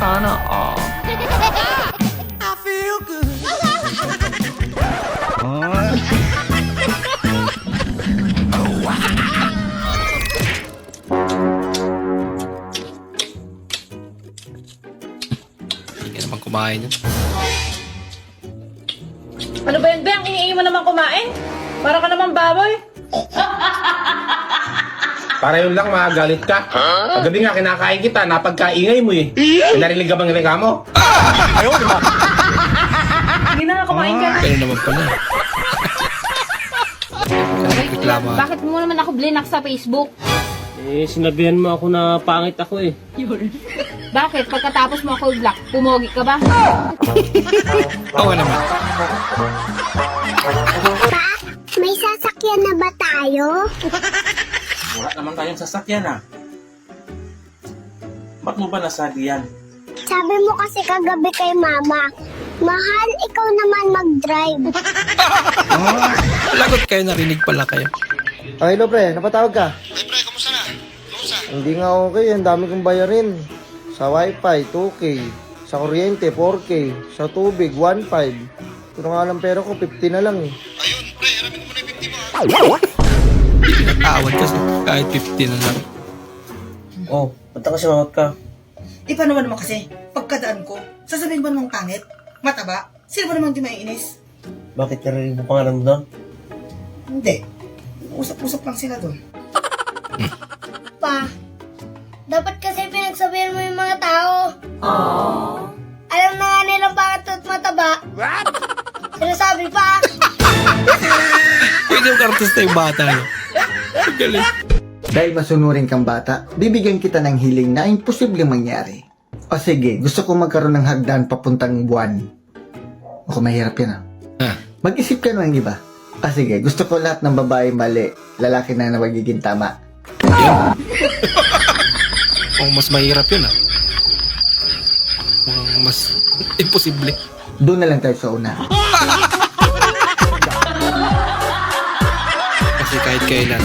Sana all. I feel good. Hindi ka naman kumain yun. Ano ba yan, Beng? Iingay mo naman kumain? Para ka naman baboy. Para yun lang, magagalit ka. Paggabi nga, kinakain kita, napagkaingay mo eh. Narinig ka bang reklamo? Hindi na, kumain ka na. Pero naman pala. Reklamo. Bakit mo naman ako blinak sa Facebook? Eh, sinabihan mo ako na pangit ako eh. Bakit? Pagkatapos mo ako i-block, pumogi ka ba? Oo naman. May sasakyan na ba tayo? Wala naman tayong sasakyan ah. Ba't mo ba nasabi yan? Sabi mo kasi kagabi kay mama, mahal, ikaw naman mag-drive. Lagot kayo, narinig pala kayo. Ay, hello pre, napatawag ka? Ay pre, kamusta na? Hindi nga okay, ang dami kong bayarin. Sa wifi, 2K. Sa kuryente, 4K. Sa tubig, 1.5. Ito nga lang pera ko, 50 na lang eh. Ayun, pre, haramin mo na yung 50 mo. Pinag-awad kasi kahit 50 na lang. Oh, ba't kasi mawag ka? Eh, paano naman kasi? Pagkadaan ko, sasabihin ba namang pangit? Mataba? Sino ba namang di maiinis? Bakit narinig mo pangalan mo doon? Hindi. Usap-usap lang sila doon. Pa, dapat kasi pinagsabihan mo yung mga tao. Alam na nga nilang bakit at mataba. Sinasabi pa. Pwede yung artista yung bata yun. Galing. Dahil masunurin kang bata, bibigyan kita ng hiling na imposibleng mangyari. O sige, gusto ko magkaroon ng hagdan papuntang buwan. Ako mahirap yan ah. Ah. Mag-isip ka ng iba. O sige, gusto ko lahat ng babae mali, lalaki na magiging tama. O mas mahirap yun ah. Mas imposible. Doon na lang tayo sa una. Kasi kahit kailan.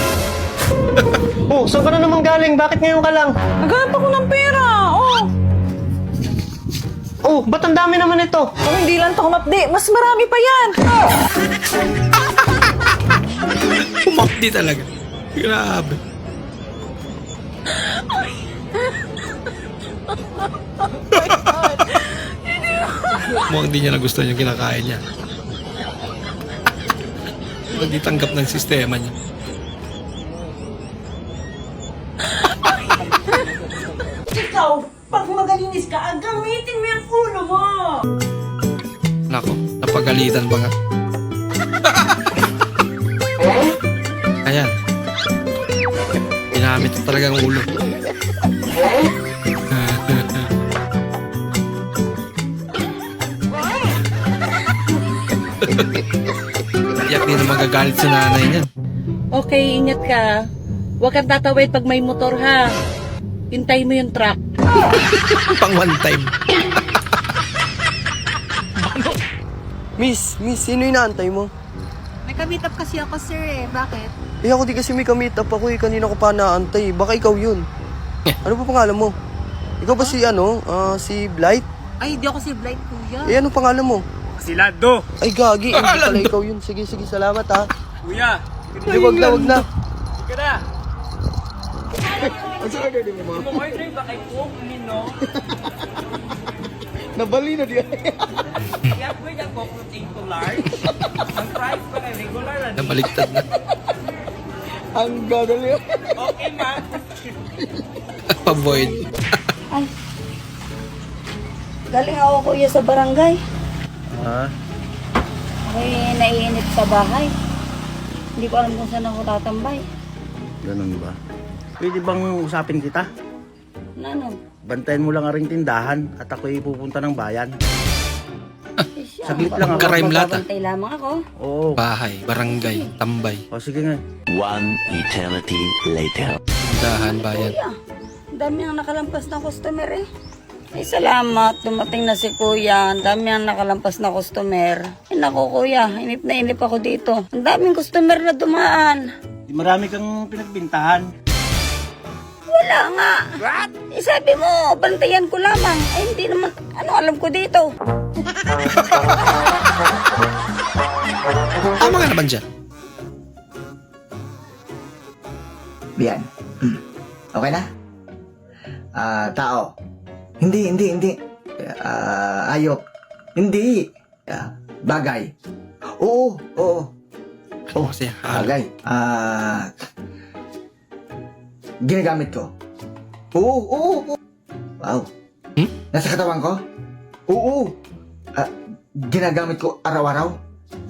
Oh, saan ka na naman galing? Bakit ngayon ka lang? Naghanap ako ng pera. Oh. Oh, ba't ang dami naman ito? Kung hindi lang ito kumapdi, mas marami pa yan. Pumakdi talaga. Grabe. Mukhang di niya nagustuhan yung kinakain niya. Mukhang di tanggap ng sistema niya. Ikaw, pag magalinis ka, gamitin mo yung ulo mo. Nako, napagalitan ba nga? Ayan. Ginamit ko talagang ulo. Tiyak din na magagalit si nanay niyan. Okay, ingat ka. Huwag kang tatawid pag may motor ha. Hintay mo yung truck. Pang one time. Miss, sino inaantay mo? May ka-meet up kasi ako, sir eh. Bakit? Eh ako di kasi may ka-meet up ako eh. Kanina ko pa naantay. Baka ikaw yun. Ano pa pangalan mo? Ikaw ba si si Blight? Ay, hindi ako si Blight, kuya. Eh anong pangalan mo? Si Lando! Ay gagi, hindi pala ikaw yun. Sige, salamat ha. Kuya! Hindi, wag na. Sige na! Hindi mo order ba kay Cook, Nino? Nabali na diya. Kaya ko yung Coke protein to large. Ang price pa kay regular na. Nabaliktad na. Ang gagali. Okay, ma. Pa-void. Galing ako, kuya, sa barangay. Ha? Ako'y naiinip sa bahay. Hindi ko alam kung saan ako tatambay. Ganun ba? Pwede bang usapin kita? Ano? Bantayan mo lang ang ring tindahan at ako'y pupunta ng bayan. Saglit Siya, lang ako. Crime lahat, ah. Magbabantay lamang ako. Oo. Bahay, barangay, tambay, O sige nga. One eternity later. tindahan, bayan. Kuya, ang dami ang nakalampas na customer eh. Ay, salamat. Dumating na si kuya. Ang dami ang nakalampas na customer. Ay, naku kuya. Inip na inip ako dito. Ang daming customer na dumaan. Di marami kang pinagbintahan. Wala Wala nga. Eh, sabi mo, bantayan ko lamang. Ay, hindi naman, ano alam ko dito? Tama nga naman dyan. Bian. Okay na? Tao. Hindi. Ayok. Hindi. Bagay. Oo. Kasi Bagay. Ginagamit ko. Oo. Wow. Nasa katawan ko? Oo. Ginagamit ko araw-araw?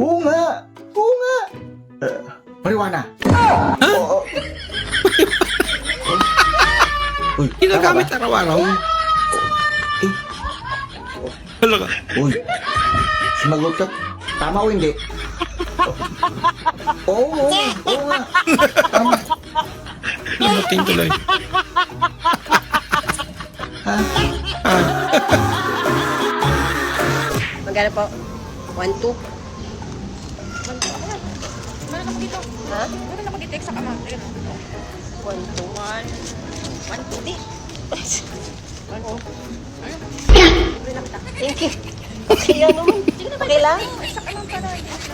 Oo nga. Marijuana. Oo. Uy, ginagamit tama ba? araw-araw. Hala ka. Uy, sumagot ka. Tama o hindi? Oo nga. Tama. Lumuting tuloy. Magkano po? 1-2. Ha? Meron ako dito sa kamang. 1-2. Di. Thank you. Okay lang naman. Okay lang?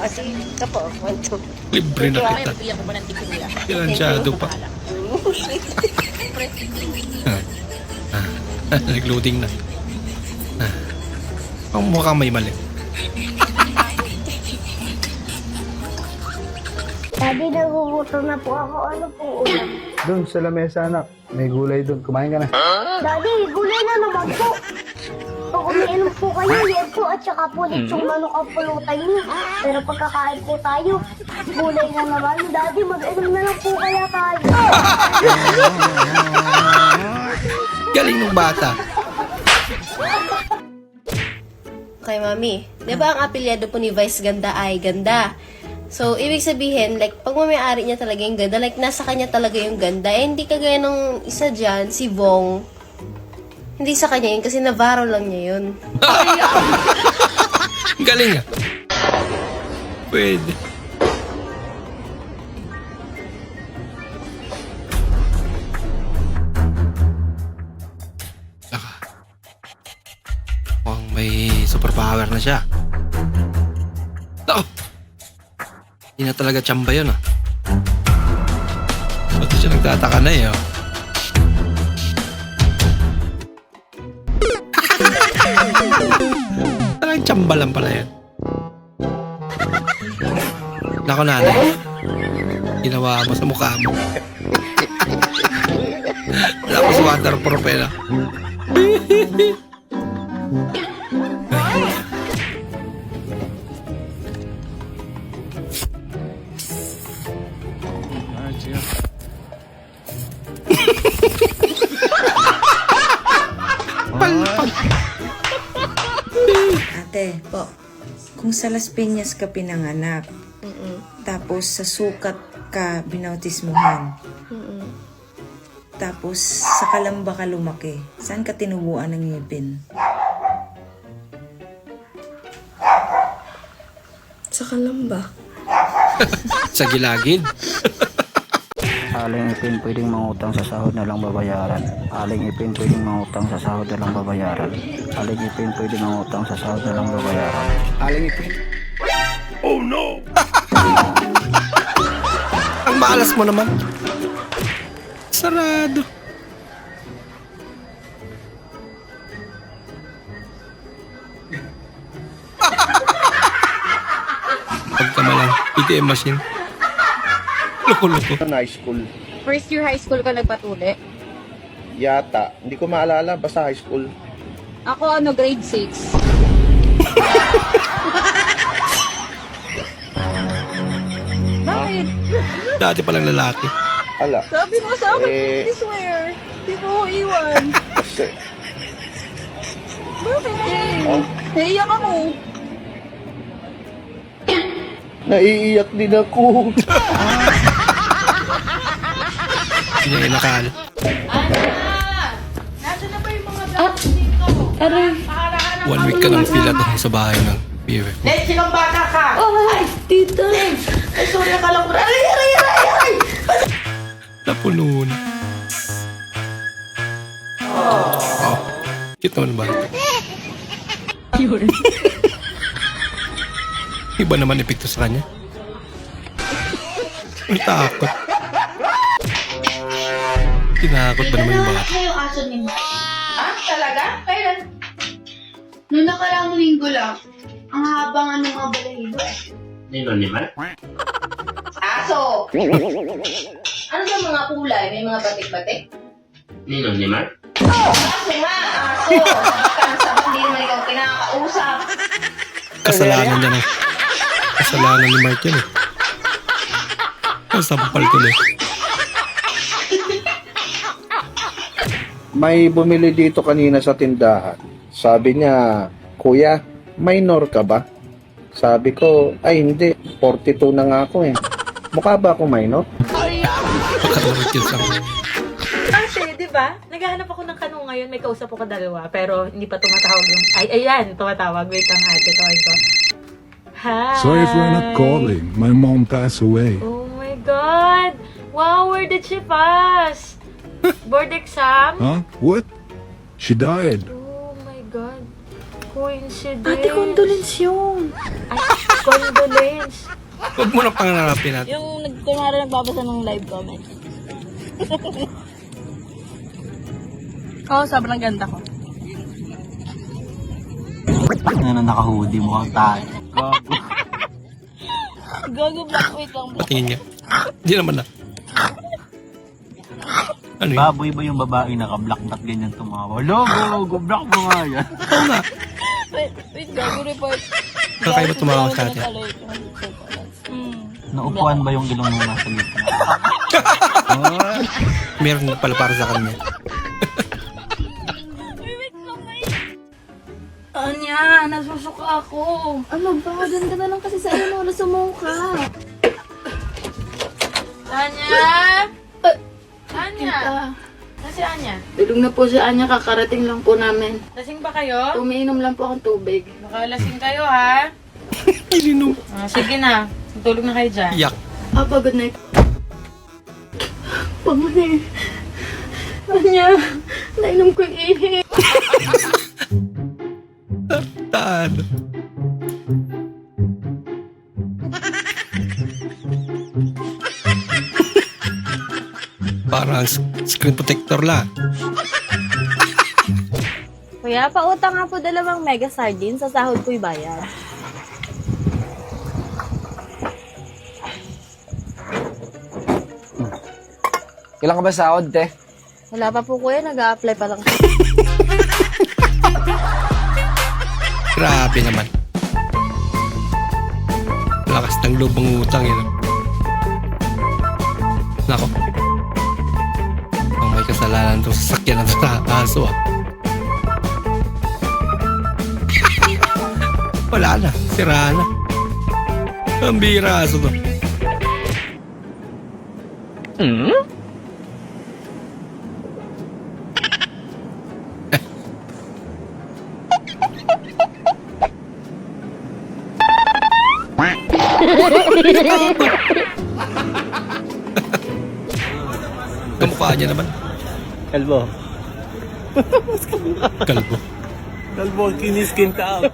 Sige, ito po. 1-2. Libre na kita. Pilansyado pa. Nag-loading na. Ang mukhang may mali. Daddy, nagugutom na po ako. Ano pong ulam? Doon sa lamesa, anak. May gulay doon. Kumain ka na. Daddy, gulay na naman po. Pag umiinom po kayo, yan po at saka po litsong manok ang pulutan niyo. Pero pagkakain po tayo, gulay na naman. Daddy, mag-inom na lang po kaya tayo. Galing ng bata. Kay Mami, di ba ang apelyado po ni Vice Ganda ay ganda? So, ibig sabihin, like, pag may-ari niya talaga yung ganda, like, nasa kanya talaga yung ganda. Eh, hindi kagaya nung isa dyan, si Vong. Hindi sa kanya yun, kasi Navarro lang niya yun. Galing ah. Pwede. Mukhang may superpower na siya. Hindi na talaga tsamba yun ah. Pati siya nagtataka na eh oh. Talagang tsamba lang pala yan. Nako nanay, ginawa mo sa mukha mo. Tapos waterproof eh na. Ate, po, kung sa Las Piñas ka pinanganak, tapos sa Sukat ka binautismuhan, tapos sa Kalamba ka lumaki, saan ka tinubuan ng ngipin? Sa Kalamba. Sa gilagid. Aling ipin pwedeng mangutang sa sahod na lang babayaran. Aling ipin pwedeng mangutang sa sahod na lang babayaran. Aling ipin pwedeng mangutang sa sahod na lang babayaran. Aling ipin. Oh no! Ang malas mo naman. Sarado. Pagkamalang ATM machine. Loko-loko. High school. First year high school ka nagpatuli? Yata. Hindi ko maalala. Basta high school. Ako grade 6. Bakit? Dati palang lalaki. Ala. Sabi mo sa akin, I swear. Di mo ko iwan. Kasi. Bakit naiiyak ako. Naiiyak din ako. Hindi niya inakala. Nasaan na ba yung mga gamit dito? Aray. 1 week ka nang pila doon sa bahay ng BFF mo. Sinong bata ka? Ay, tita. Ay, sorry, akala ko. Aray! Napuno na. Cute naman ba? Iba naman epekto sa kanya. Ang takot. Tinakot ba naman yung bata? yung aso ni Mark? Talaga? Kailan? Noong nakaraang linggo lang, ang haba nga ng mga balahibo. Nino ni Mark? Aso! Ano ba mga kulay? May mga batik-batik? Nino ni Mark? Aso nga! Aso! Kansa ba hindi naman ikaw kinakausap? Kasalanan niya na. Kasalanan ni Mark yun eh. Sampal ko na eh. May bumili dito kanina sa tindahan. Sabi niya, Kuya, minor ka ba? Sabi ko, ay hindi, 42 na nga ako eh. Mukha ba ako minor? Pagkakarot yun sa akin. Ate, di ba? Naghahanap ako ng kanu ngayon. May kausap ako dalawa. Pero hindi pa tumatawag yung... Ay, ayan, tumatawag. Wait lang ate, tawag ko. Hi! Sorry for not calling. My mom passed away. Oh my God! Wow, where did she pass? Board exam? Huh? What? She died. Oh my God. Coincidence. Ate, condolence yun. Ay, condolence. Huwag mo na pangangarapin natin. Yung kunwari nagbabasa ng live comment. Oo, sobrang ganda ko. Ano naka-hoodie mo ang tayo. Gago black, wait lang. Patingin niya. Hindi naman na. Ano yun? Baboy ba yung babae naka-black ba't ganyan tumawa? Logo, block mo nga yan. Oo nga. Wait, gago report. Kakaiba tumawa sa atin. Naupuan ba yung ilong mo nasa gitna? Meron na pala para sa kanya. Anya, nasusuka ako. Ano ba? Ganda na lang kasi sa iyo wala sumuka. Anya? Anya? Nasi Anya? Tulog na po si Anya, kakarating lang po namin. Lasing ba kayo? Umiinom lang po akong tubig. Makalasing kayo, ha? Ilinom. Sige na. Tulog na kayo dyan. Yak. Papa, good night. Pamani. Anya, nainom ko yung ihi. Taan. Parang screen protector lang. Kuya, pautang nga po 2 mega sardines, sa sahod ko'y bayad. Kailan ka ba sahod, te? Wala pa po kuya, nag-a-apply pa lang. Grabe naman. Lakas ng loob ang utang yun. Nako. Ang may kasalanan itong sasakyan ng aso ah. Wala na. Sira na. Ang bira aso to. Kamukha niya naman. Kalbo. Kalbo. Kalbo, kinis-kintab.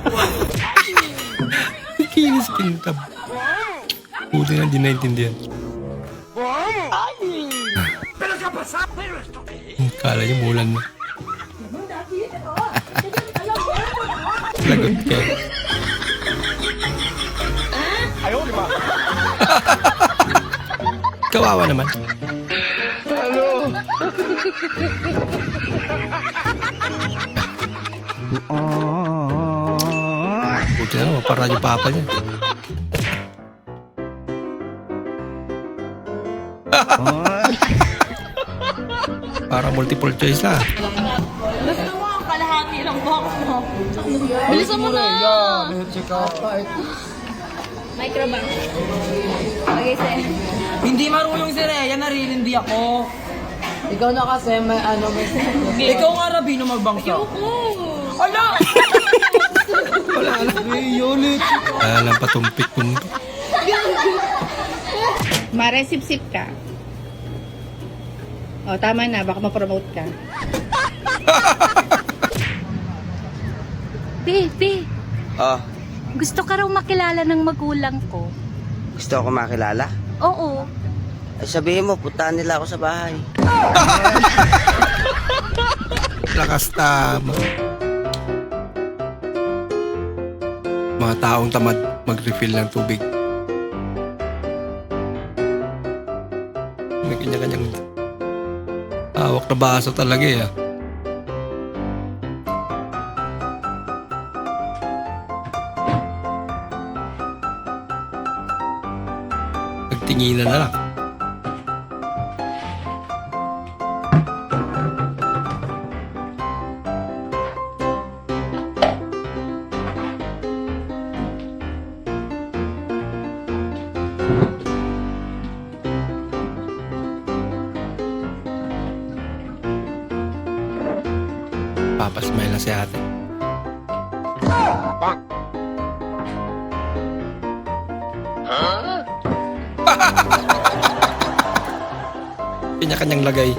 Kinis-kintab. Buti na, di naintindihan. Kala niya mulan na. Lagot ka. Kawawa naman. Buti na, mapara yung papa niya. Para multiple choice na. Gusto mo ang kalahati ng box mo. Bilisan mo na! Microbank. Okay, sir. Hindi marunong si Rhea, narilindi ako. Ikaw na kasi, may ano, may... Ikaw nga, Rabino, magbangsa. Ala! Wala na. Wala lang patumpik-tumpik. Mare, sip-sip ka. O, tama na. Baka ma-promote ka. Be. Oh, Gusto ka raw makilala ng magulang ko. gusto ako makilala? Oo. Ay sabihin mo, puntahan nila ako sa bahay. Lakas tama. Mga taong tamad mag-refill ng tubig. May kanya-kanyang hawak na baso talaga eh. Nagtinginan na lang. Papasmile na si ate. Kanya-kanyang lagay.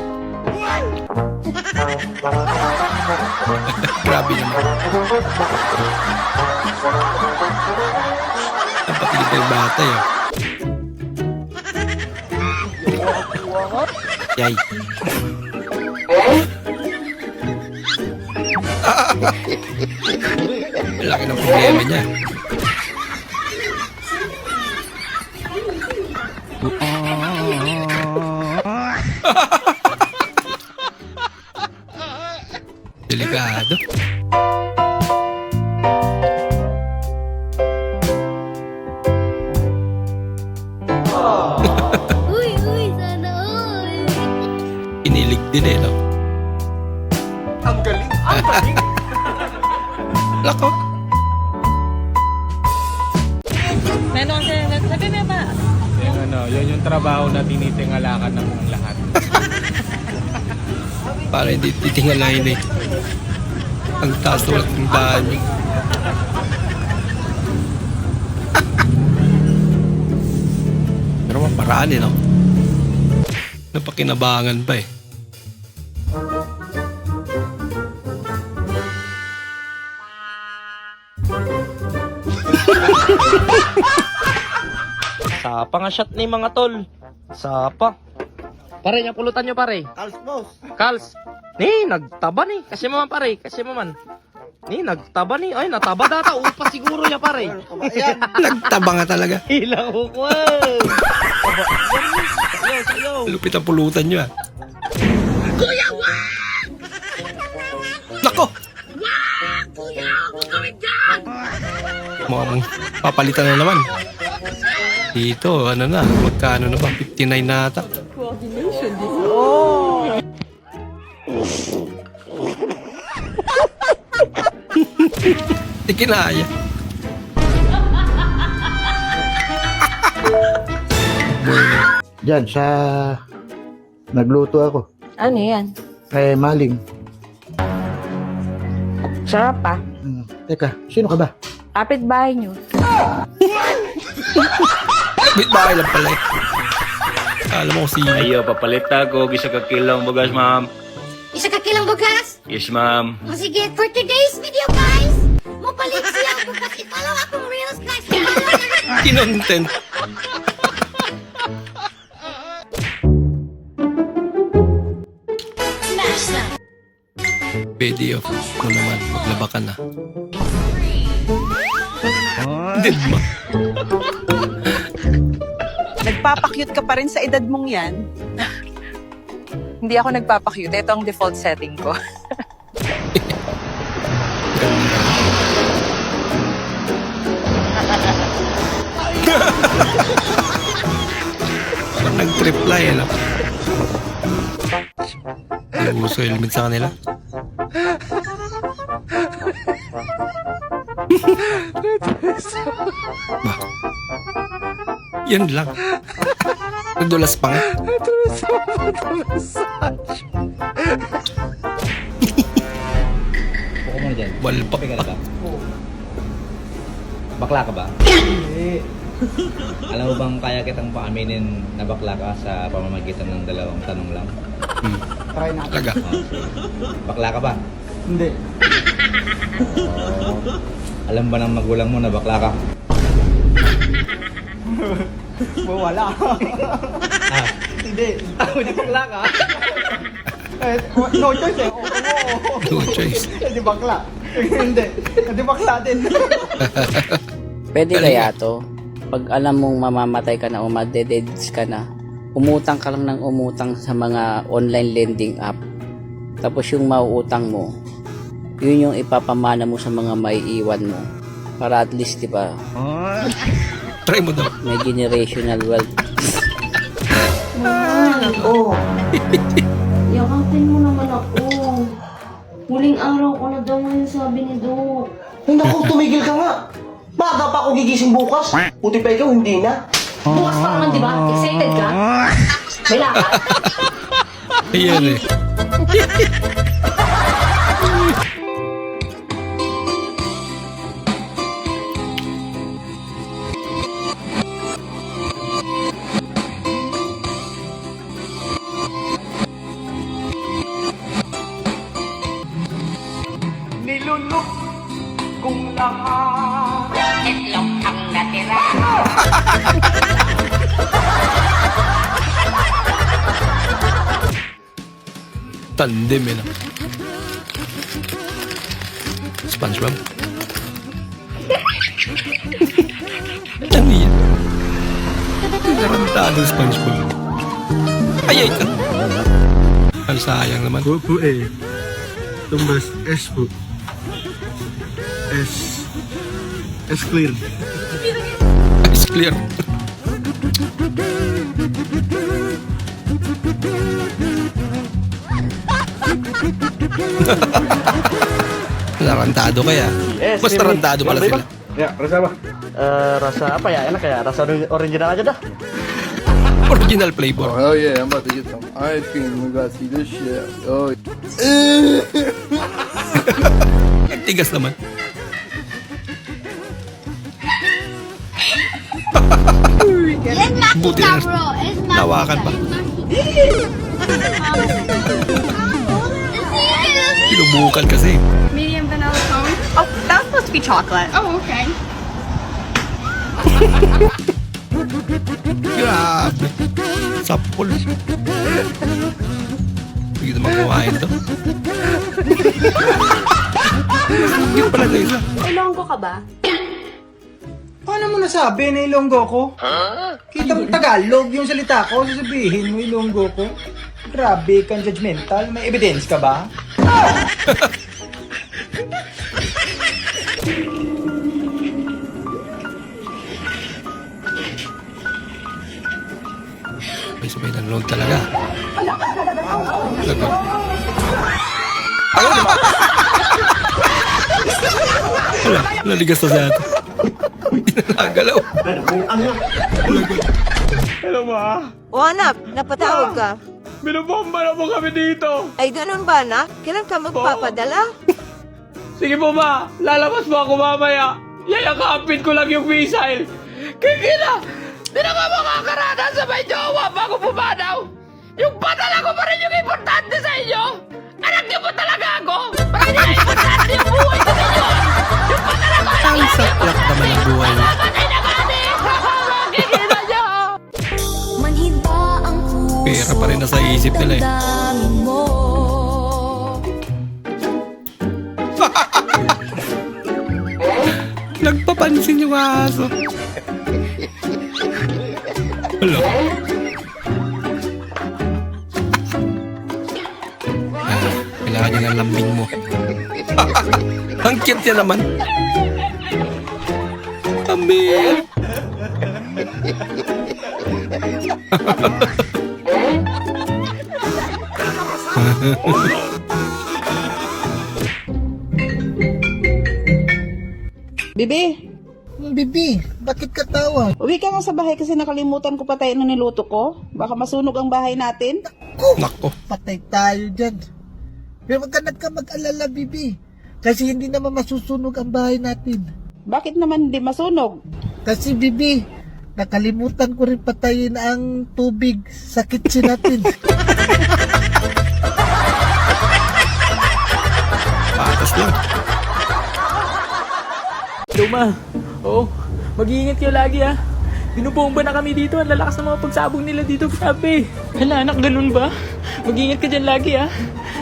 Grabe naman. Napakita yung bata yun. Yay. Laki ng problema niya. Delikado. Uy, sana all. Kinilig din eh, no? Ang galing! Ang galing! Lako. Meron kasi, sabi mo ba? Yun yung trabaho na tinitingalakan ng lahat. Para hindi titingalahin eh. Ang taas ulit ng daan yun. Pero maparaan eh, no? Napakinabangan pa eh. Sapa nga shot ni mga tol. Sapa. Pare, yung pulutan nyo pare. Kals, boss. Kals. Ni, nagtaba ni. Kasi mo man pare, kasi mo man. Ni, nagtaba ni. Ay, nataba data. Upa siguro ya pare. Nagtaba nga talaga. Hilang ukwa. Lupit ang pulutan nyo ah. Kuya, Nako! Kuya, what's going down? Mukhang papalitan na naman. Dito, ano na, magkano na ba? 59 na ata. Coordination dito. Oh! Di kinaya. Diyan, sa... Nagluto ako. Ano yan? Maling. Sarap pa. Teka, sino ka ba? Kapit-bahay nyo. Kapit-bahay lang pala eh. Alam mo si... Ayo, papalit ako. Isa ka kilang bugas, ma'am. Isa ka kilang bugas? Yes, ma'am. O sige, for today's video guys, mapalit siya bukas. I-follow akong reels guys. Kinontent. Smash na! Video. Ano naman, maglaba ka na. Dead ma. Nagpapakyut ka pa rin sa edad mong yan? Hindi ako nagpapakyut. Ito ang default setting ko. Nag-reply ano. Yung uso helmet sa kanila. Ba? Yan lang. Nagdulas pa nga. Buko mo na dyan. Walpak pa. Bakla ka ba? Hindi. Alam mo bang kaya kitang paaminin na bakla ka sa pamamagitan ng dalawang tanong lang? Try natin. Talaga? Bakla ka ba? Hindi. Alam ba ng magulang mo na bakla ka? Wala. Ah, Hindi. Hindi bakla ka. No choice eh. No choice. Hindi bakla. Hindi. Hindi bakla din. Pwede kaya to? Pag alam mong mamamatay ka na o madededs ka na, umutang ka lang ng umutang sa mga online lending app. Tapos yung mauutang mo, yun yung ipapamana mo sa mga maiiwan mo. Para at least, di ba? Try mo daw. May generational wealth. Oh. Yakapin mo naman ako. Huling araw ko na daw ngayon sabi ni Doc. Ay naku, tumigil ka nga. Maaga pa ako gigising bukas. Buti pa ikaw, hindi na. Bukas pa naman, di ba? Excited ka? May lakad? Ayan eh. Nilunok kung lahat. Itlog ang natira. Tandem eh na. SpongeBob. Ano yan? Narantado SpongeBob. Ay, ka. Ang sayang naman. Po eh. Tumbas S po. S clear. It's clear. Narantado kaya. Mas narantado pala sila. Ya, rasa apa? Rasa apa ya? Enak ya? Rasa original aja dah. Original flavor. Oh yeah, I'm about to get some ice cream. We gotta see this shit. Oh. Ang tigas naman. Buti na. Tawakan pa. Sinubukan kasi. Medium vanilla cone. Oh, that's supposed to be chocolate. Oh, okay. Grabe. Sapol. Hindi naman kumain to. Hindi pala na isa. Ilonggo ka ba? Paano mo nasabi na Ilonggo ko? Kita mo Tagalog yung salita ko, sasabihin mo Ilonggo ko. Grabe kang judgmental. May evidence ka ba? May sabay ng load talaga. Lagot. Wala, naligas na siya ito. Hindi na nakagalaw. Hello ma? O anak, napatawag ka. Binubomba na po kami dito. Ay, ganun ba anak? Kailan ka magpapadala? Sige po ma, lalabas mo ako mamaya. Yayakapin ko lang yung missile. Kikila! Di na ba makakaranas sa may jowa bago pumanaw? Yung padala ko pa rin yung importante sa inyo! Anak niyo po talaga ako! Bakit hindi na importante yung buhay ko sa inyo? Yung padala ko Ang saklak naman ang buhay niya. patay na kami! Kikila niyo! Pera pa rin nasa isip nila eh. Nagpapansin yung aso. Hello. Kailangan niya ng lambing mo. Ang cute niya naman. Amir. Bibi, Bibi, bakit ka tawa? uwi ka nga sa bahay kasi nakalimutan ko patay na niluto ko. Baka masunog ang bahay natin. Nako. Patay tayo dyan. Pero wag ka mag-alala, Bibi. Kasi hindi naman masusunog ang bahay natin. Bakit naman hindi masunog? Kasi, Bibi, nakalimutan ko rin patayin ang tubig sa kitchen natin. Patas lang. ma. Oo. Mag-iingat kayo lagi ha. Binubomba na kami dito. Ang lalakas ng mga pagsabog nila dito. Grabe. Hala anak, ganun ba? Mag-iingat ka dyan lagi ha.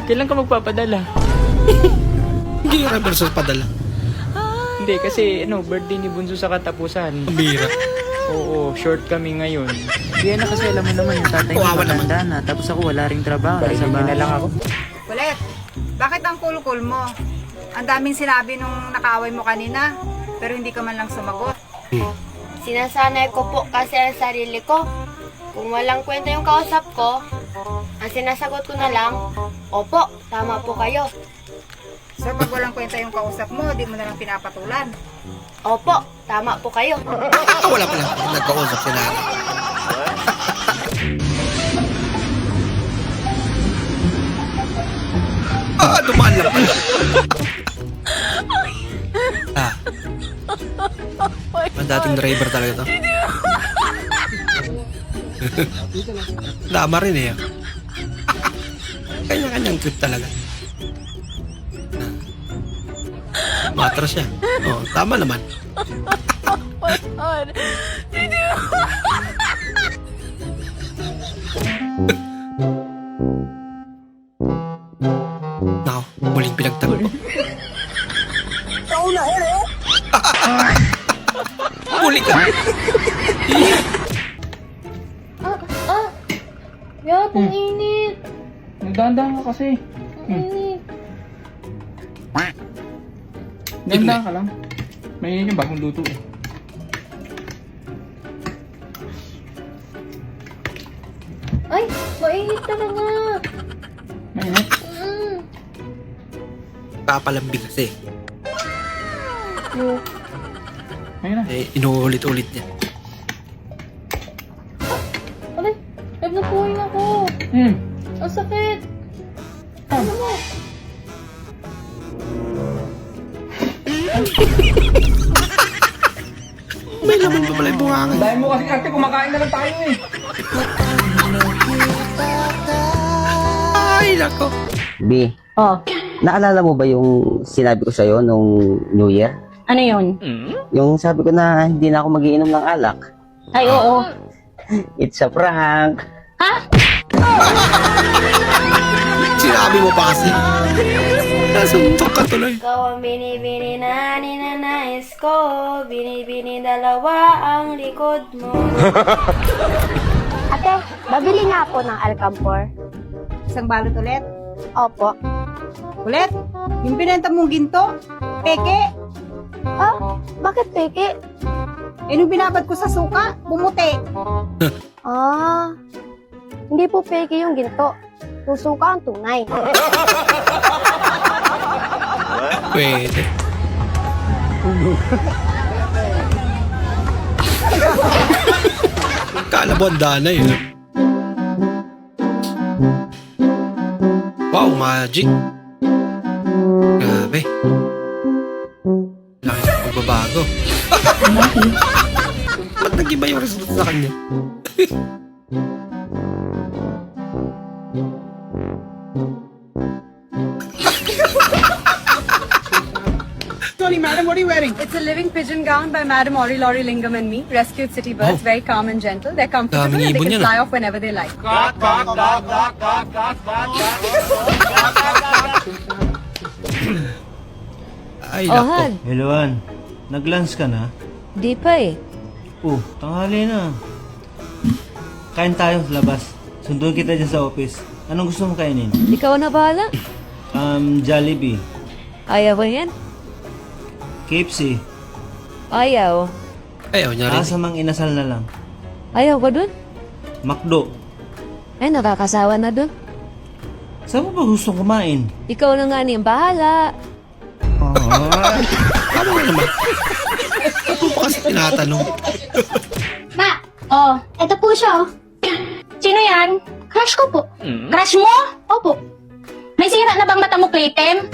Kailan ka magpapadala? Hindi ka versus padala. Hindi, kasi birthday ni Bunso sa katapusan. Bira. Oo, short kami ngayon. Kaya na kasi alam mo naman yung tatay ko matanda na. Tapos ako wala ring trabaho. Nasa bahay na lang ako. Kulit, bakit ang cool-cool mo? Ang daming sinabi nung nakaaway mo kanina, pero hindi ka man lang sumagot. Sinasanay ko po kasi ang sarili ko. Kung walang kwenta yung kausap ko, ang sinasagot ko na lang, opo, tama po kayo. So pag walang kwenta yung kausap mo, di mo na lang pinapatulan. Opo, tama po kayo. Wala pala. Nagkausap sila. Dumaan lang pala. Ang dating driver talaga to. Dama rin eh. Kanya-kanyang trip talaga. Matras siya. Oh, tama naman. Nako, muling pinagtanggol. Muli ka. Yat, ang init. Nagdahan ka kasi. Ang init. Ganda ka lang. May yung bagong luto eh. Ay, mainit talaga. Mainit? Papalambi kasi. Ayun na. Eh, inuulit-ulit niya. Alay, napuhin ako. Ang sakit. Ano mo? May laman pa pala yung buhangan. Dahil mo kasi ate, kumakain na lang tayo eh. Ay, nako. B, naalala mo ba yung sinabi ko sa'yo nung New Year? Ano yun? Yung sabi ko na hindi na ako magiinom ng alak. Ay, oo. It's a prank. Sinabi mo pa kasi. Nasuntok ka tuloy. Ikaw ang binibini na ninanais ko. Binibini dalawa ang likod mo. Ate, babili nga ako ng Alcampor. Isang balot ulit? Opo. Ulit? Yung binenta mong ginto? Peke? Ah, bakit peke? Eh, nung binabad ko sa suka, bumuti. Ah, hindi po peke yung ginto. Yung suka ang tunay. Pwede. Kala bondana yun. Wow, magic. Grabe. Laki ng pagbabago. Ba't nag-iba yung result sa kanya? Sorry, madam, what are you wearing? It's a living pigeon gown by Madam Ori Lori Lingam and me. Rescued city birds, very calm and gentle. They're comfortable and they ibon can yan, fly off whenever they like. Ay, nako. Hello, Ann. Nag-lunch ka na? Di pa eh. Tanghali na. Kain tayo sa labas. Sunduin kita dyan sa office. Anong gusto mo kainin? Ikaw na bahala. Jollibee. Ayaw ba yan? KFC. Ayaw. Ayaw niya rin. Kasamang inasal na lang. Ayaw ka dun? McDo. Ay, nakakasawa na dun. Saan mo ba gustong kumain? Ikaw na nga niyang bahala. Ano nga naman? Ano pa kasi tinatanong? Ma, eto po siya. Sino yan? Crush ko po. Crush mo? Opo. May sira na bang mata mo, Clayton?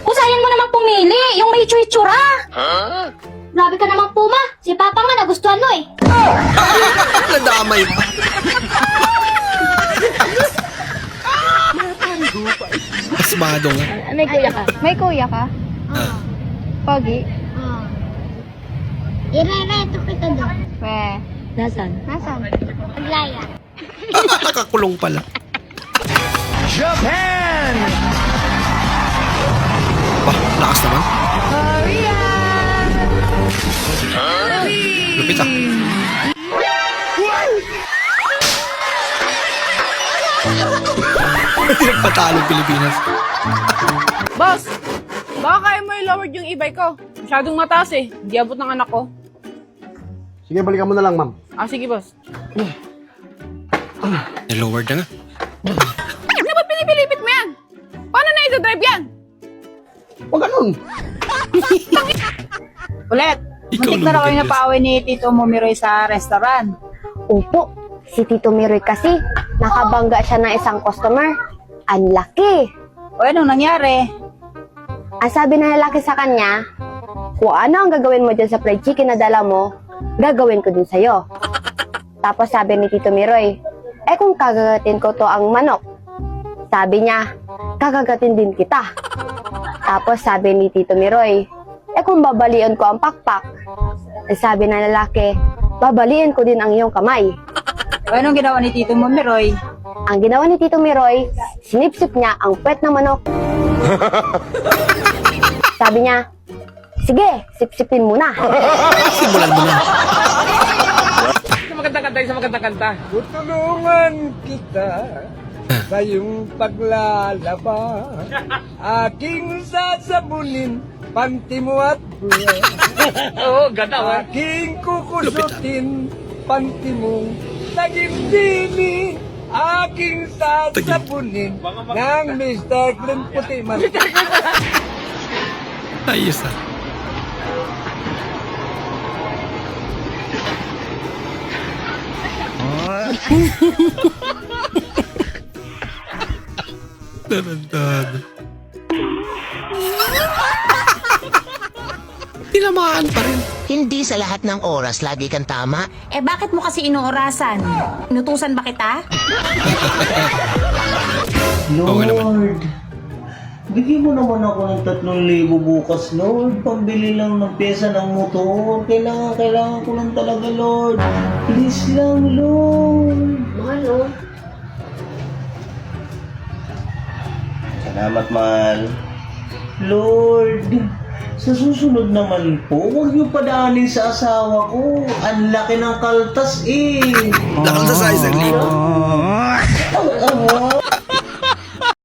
Usayan mo naman pumili, yung may itsura. Grabe ka naman po, ma. Si Papa nga nagustuhan mo eh. Nadamay pa. Asmado nga. May kuya ka? May kuya ka? Pogi? Irereto kita doon. Nasaan? Paglaya. Nakakulong pala. Japan! Bah, lakas naman. Lupit ah. Hindi nagpatalo Pilipinas. Boss, baka kaya mo i-lowered yung e-bike ko. Masyadong mataas eh. Hindi abot ng anak ko. Sige, balikan mo na lang, ma'am. Sige, boss. Nilowered na nga. Na ba't pinipilipit mo yan? Paano na i-drive yan? Huwag ganun. Ulit, muntik na raw kayo napaaway ni Tito Mumiroy sa restaurant. Opo, si Tito Miroy kasi, nakabangga siya ng isang customer. Ang laki. O anong nangyari? Ang sabi ng lalaki sa kanya, kung ano ang gagawin mo dyan sa fried chicken na dala mo, gagawin ko din sa'yo. Tapos sabi ni Tito Miroy, kung kagagatin ko to ang manok. Sabi niya, kagagatin din kita. Tapos sabi ni Tito Miroy, kung babalian ko ang pakpak. Sabi ng lalaki, babalian ko din ang iyong kamay. O anong ginawa ni Tito Mumiroy? Ang ginawa ni Tito Miroy, sinipsip niya ang puwet ng manok. Sabi niya, sige, sipsipin mo na. Simulan mo na. Sa magandang kanta, sa magandang kanta. Tutulungan kita sa iyong paglalaba. Aking sasabunin, panty mo at buwan. Oo, ganda. Aking kukusutin, panty mo, tagimdini. Aking sasabunin ng Mr. Clean Puti Man. Ayos ah. Tarantado. Tinamaan pa rin. Hindi sa lahat ng oras lagi kang tama. Bakit mo kasi inoorasan? Inutusan ba kita? Lord, bigyan mo naman ako ng 3,000 bukas, Lord. Pambili lang ng pyesa ng motor. Kailangan ko lang talaga, Lord. Please lang, Lord. Mahal, Salamat, mahal. Lord, sa susunod naman po, huwag niyo padaanin sa asawa ko. Ang laki ng kaltas eh. Nakaltas sa 1,000.